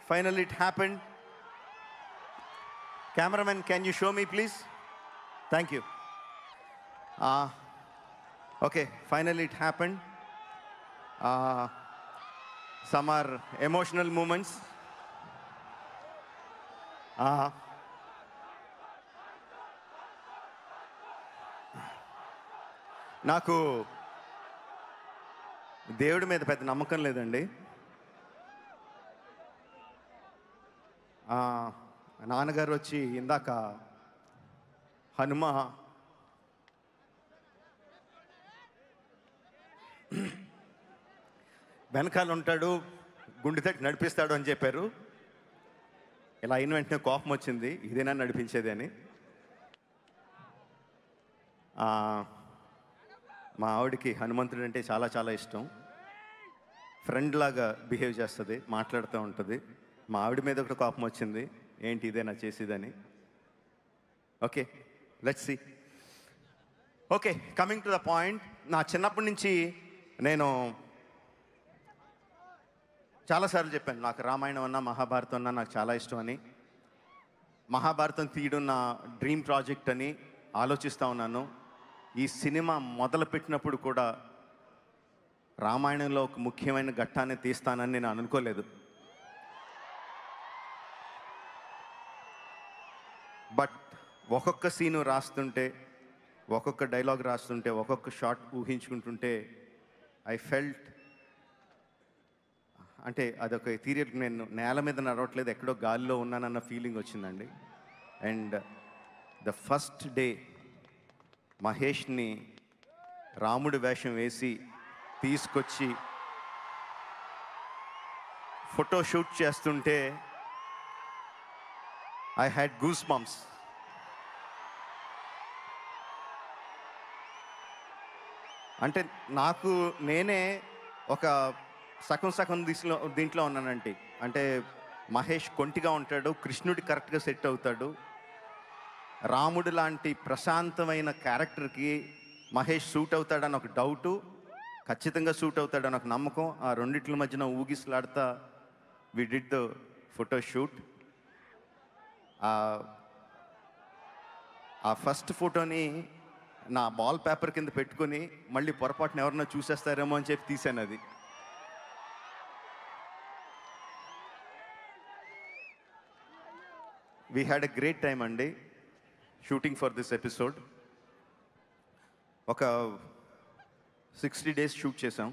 finally it happened. Cameraman, can you show me, please? Thank you. Okay, finally it happened. Some are emotional moments. నాకు దేవుడి మీద పెద్ద నమ్మకం లేదండి. నాన్నగారు వచ్చి ఇందాక హనుమ వెనకాల ఉంటాడు, గుండె తట్టి నడిపిస్తాడు అని చెప్పారు. ఇలా అయిన వెంటనే కోపం వచ్చింది, ఇదేనా నడిపించేది అని. మా ఆవిడకి హనుమంతుడు అంటే చాలా చాలా ఇష్టం. ఫ్రెండ్ లాగా బిహేవ్ చేస్తుంది, మాట్లాడుతూ ఉంటుంది. మా ఆవిడ మీద ఒకటి కోపం వచ్చింది, ఏంటి ఇదేనా చేసేదని. Okay, let's see. Okay, coming to the point. నా చిన్నప్పటి నుంచి నేను చాలాసార్లు చెప్పాను, నాకు రామాయణం అన్నా మహాభారతం అన్నా నాకు చాలా ఇష్టం అని. మహాభారతం తీయడం నా డ్రీమ్ ప్రాజెక్ట్ అని ఆలోచిస్తూ ఉన్నాను. ఈ సినిమా మొదలుపెట్టినప్పుడు కూడా రామాయణంలో ఒక ముఖ్యమైన ఘట్టాన్ని తీస్తానని నేను అనుకోలేదు. బట్ ఒక్కొక్క సీను రాస్తుంటే, ఒక్కొక్క డైలాగ్ రాస్తుంటే, ఒక్కొక్క షాట్ ఊహించుకుంటుంటే ఐ ఫెల్ట్ అంటే అదొక ఎథీరియల్, నేను నేల మీద నడవట్లేదు, ఎక్కడో గాలిలో ఉన్నానన్న ఫీలింగ్ వచ్చిందండి. అండ్ ద ఫస్ట్ డే మహేష్ని రాముడి వేషం వేసి తీసుకొచ్చి ఫోటో షూట్ చేస్తుంటే ఐ హ్యాడ్ గూస్ బంప్స్. అంటే నాకు నేనే ఒక సగం దీంట్లో ఉన్నానంటే, అంటే మహేష్ కొంటిగా ఉంటాడు, కృష్ణుడి కరెక్ట్గా సెట్ అవుతాడు. రాముడు లాంటి ప్రశాంతమైన క్యారెక్టర్కి మహేష్ సూట్ అవుతాడని ఒక డౌటు, ఖచ్చితంగా సూట్ అవుతాడని ఒక నమ్మకం. ఆ రెండిట్ల మధ్యన ఊగిసలాడుతా we did the photo shoot. ఆ ఫస్ట్ ఫోటోని నా బాల్ పేపర్ కింద పెట్టుకొని మళ్ళీ పొరపాటున ఎవరన్నా చూసేస్తారేమో అని చెప్పి తీశాను. అది we had a great time అండి షూటింగ్ ఫర్ దిస్ ఎపిసోడ్. ఒక 60 days షూట్ చేసాం,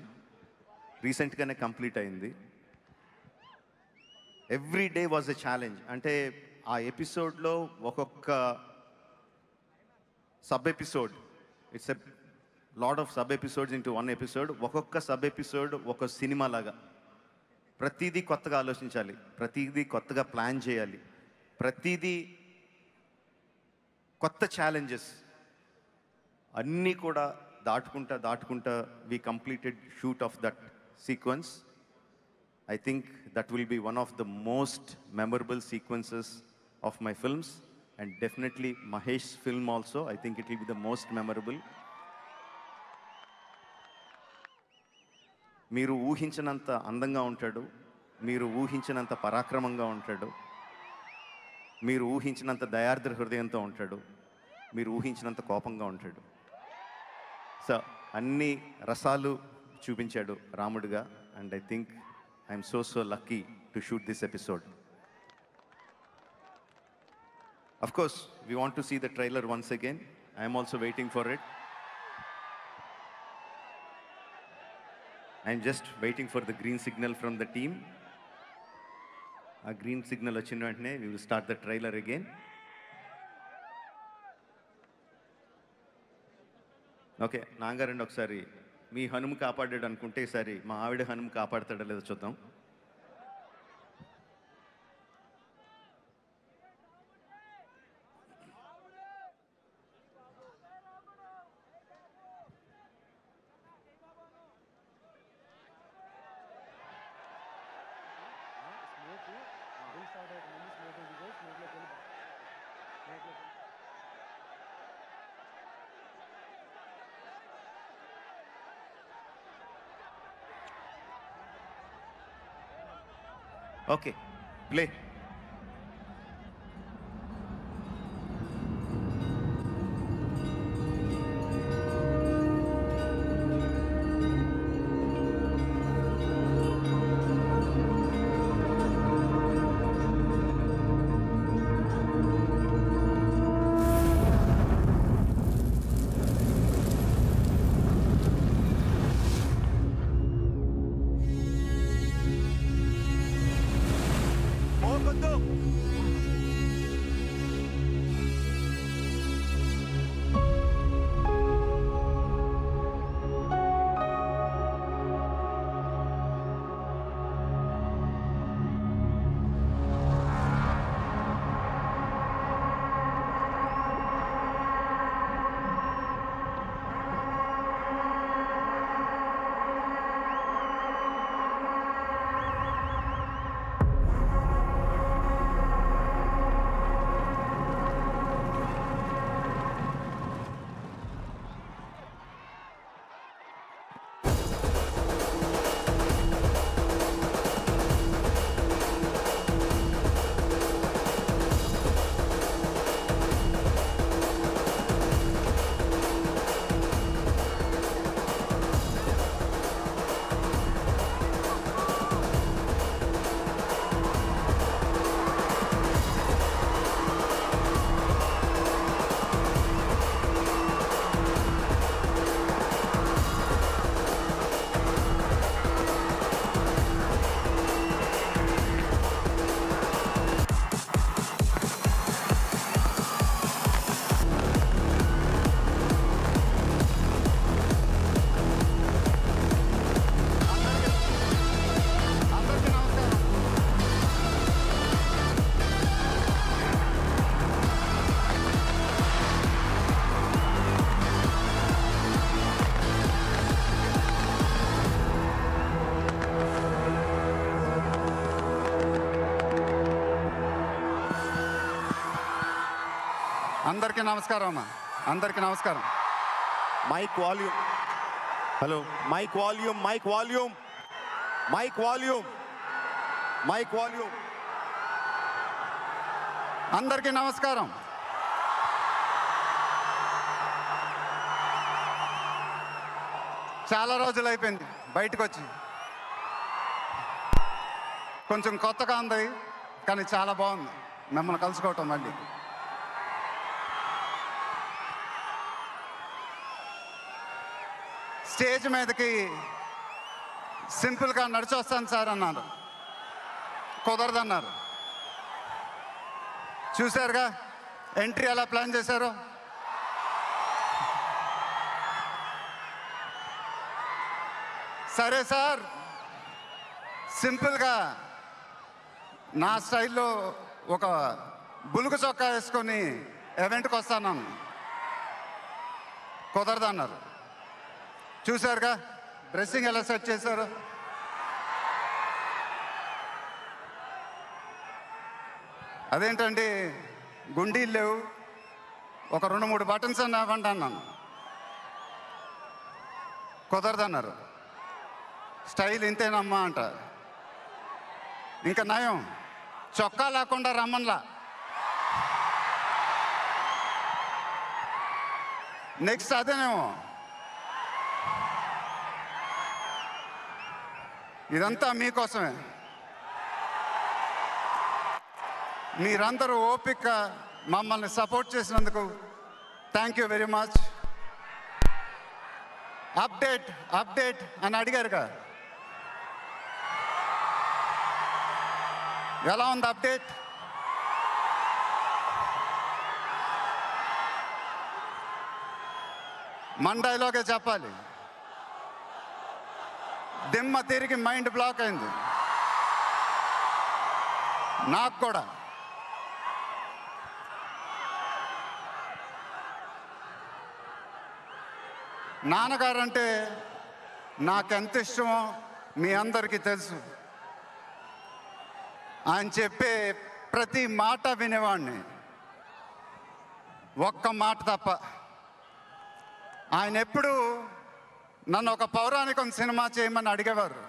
రీసెంట్గానే కంప్లీట్ అయింది. Every day was a challenge. అంటే ఆ ఎపిసోడ్లో ఒక్కొక్క sub episode, it's a lot of sub episodes into one episode. ఒక్కొక్క సబ్ ఎపిసోడ్ ఒక సినిమా లాగా. ప్రతిదీ కొత్తగా ఆలోచించాలి, ప్రతిదీ కొత్తగా ప్లాన్ చేయాలి, ప్రతిదీ కొత్త ఛాలెంజెస్ అన్నీ కూడా దాటుకుంటా we completed shoot of that sequence. I think that will be one of the most memorable sequences of my films, and definitely Mahesh's film also, I think it will be the most memorable. మీరు ఊహించినంత అందంగా ఉంటాడు, మీరు ఊహించినంత పరాక్రమంగా ఉంటాడు, మీరు ఊహించినంత దయార్ద్ర హృదయంతో ఉంటాడు, మీరు ఊహించినంత కోపంగా ఉంటాడు. సో అన్ని రసాలు చూపించాడు రాముడిగా. And I think I'm so lucky to shoot this episode. Of course we want to see the trailer once again. I'm also waiting for it. I'm just waiting for the green signal from the team. ఆ green signal వచ్చిన వెంటనే we will start the trailer again. Okay, నాన్నగారండి ఒకసారి మీ హనుమ కాపాడాడు అనుకుంటే ఈసారి మా ఆవిడ హనుమ కాపాడతాడో లేదో చూద్దాం. Okay, play. అందరికీ నమస్కారం అమ్మా. అందరికీ నమస్కారం. Mic volume. Hello, mic volume, mic volume, mic volume, mic volume. అందరికీ నమస్కారం. చాలా రోజులు అయిపోయింది బయటకు వచ్చి. కొంచెం కొత్తగా ఉంది కానీ చాలా బాగుంది మిమ్మల్ని కలుసుకోవటం. మళ్ళీ స్టేజ్ మీదకి సింపుల్గా నడిచొస్తాను సార్ అన్నారు. కుదరదన్నారు. చూశారుగా ఎంట్రీ ఎలా ప్లాన్ చేశారు. సరే సార్, సింపుల్గా నా స్టైల్లో ఒక బులుగు చొక్కా వేసుకొని ఈవెంట్కి వస్తాను. కుదరదన్నారు. చూశారుగా డ్రెస్సింగ్ ఎలా సెట్ చేశారు. అదేంటండి గుండీలు లేవు, ఒక 2-3 బటన్స్ అన్న ఇవ్వండి అన్నాను. కుదరదన్నారు. స్టైల్ ఇంతేనమ్మా అంట. ఇంకా నయం చొక్కా లేకుండా రమ్మన్లా. నెక్స్ట్ అదేనేమో. ఇదంతా మీకోసమే. మీరందరూ ఓపిక మమ్మల్ని సపోర్ట్ చేసినందుకు thank you very much. Update update అని అడిగారుగా, ఎలా ఉంది అప్డేట్? మన డైలాగే చెప్పాలి. దిమ్మ తిరిగి మైండ్ బ్లాక్ అయింది నాకు కూడా. నాన్నగారంటే నాకెంత ఇష్టమో మీ అందరికీ తెలుసు. ఆయన చెప్పే ప్రతి మాట వినేవాడిని, ఒక్క మాట తప్ప. ఆయన ఎప్పుడు నన్ను ఒక పౌరాణికం సినిమా చేయమని అడిగేవారు.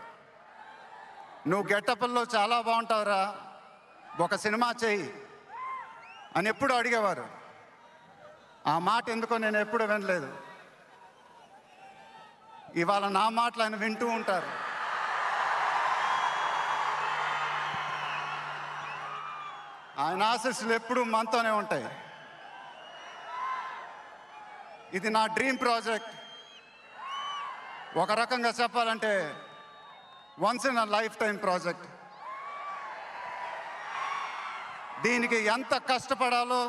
నువ్వు గెటప్ల్లో చాలా బాగుంటావురా, ఒక సినిమా చేయి అని ఎప్పుడు అడిగేవారు. ఆ మాట ఎందుకో నేను ఎప్పుడు వినలేదు. ఇవాళ నా మాటలు ఆయన వింటూ ఉంటారు. ఆయన ఆశీస్సులు ఎప్పుడూ మనతోనే ఉంటాయి. ఇది నా డ్రీమ్ ప్రాజెక్ట్. ఒక రకంగా చెప్పాలంటే once in a life time project. దీనికి ఎంత కష్టపడాలో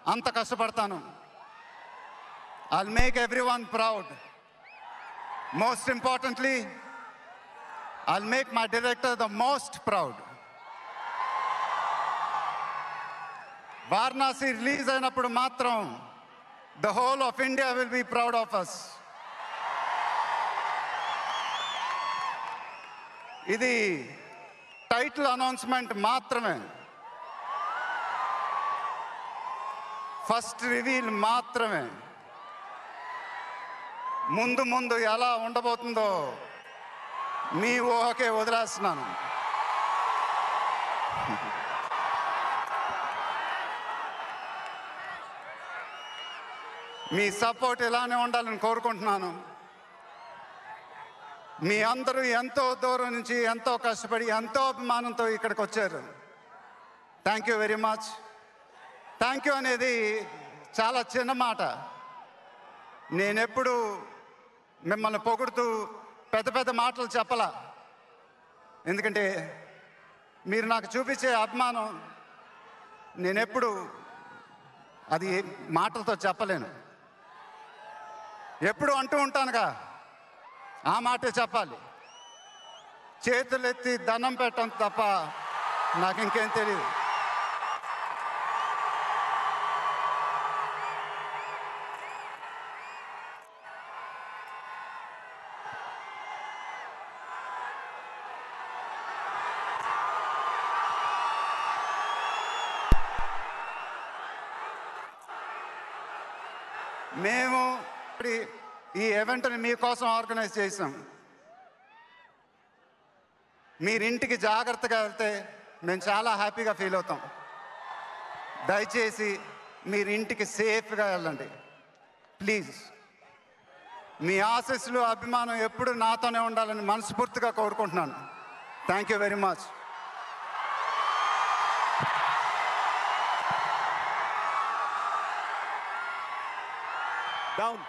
అంత కష్టపడతాను. I'll make everyone proud. Most importantly, I'll make my director the most proud. Varanasi release అయినప్పుడు మాత్రం the whole of India will be proud of us. ఇది title announcement మాత్రమే, first reveal మాత్రమే. ముందు ముందు ఎలా ఉండబోతుందో మీ ఊహకే వదిలేస్తున్నాను. మీ సపోర్ట్ ఇలానే ఉండాలని కోరుకుంటున్నాను. మీ అందరూ ఎంతో దూరం నుంచి ఎంతో కష్టపడి ఎంతో అభిమానంతో ఇక్కడికి వచ్చారు. Thank you very much. Thank you అనేది చాలా చిన్న మాట. నేనెప్పుడు మిమ్మల్ని పొగుడుతూ పెద్ద పెద్ద మాటలు చెప్పలా. ఎందుకంటే మీరు నాకు చూపించే అభిమానం నేనెప్పుడు అది మాటలతో చెప్పలేను. ఎప్పుడు అంటూ ఉంటానుగా, ఆ మాటే చెప్పాలి. చేతులెత్తి దండం పెట్టడం తప్ప నాకు ఇంకేం తెలియదు. మేము ఈ ఈవెంట్ని మీకోసం ఆర్గనైజ్ చేసాం. మీరింటికి జాగ్రత్తగా వెళ్తే మేము చాలా హ్యాపీగా ఫీల్ అవుతాం. దయచేసి మీరింటికి సేఫ్గా వెళ్ళండి ప్లీజ్. మీ ఆశీస్సులు అభిమానం ఎప్పుడు నాతోనే ఉండాలని మనస్ఫూర్తిగా కోరుకుంటున్నాను. Thank you very much. Down.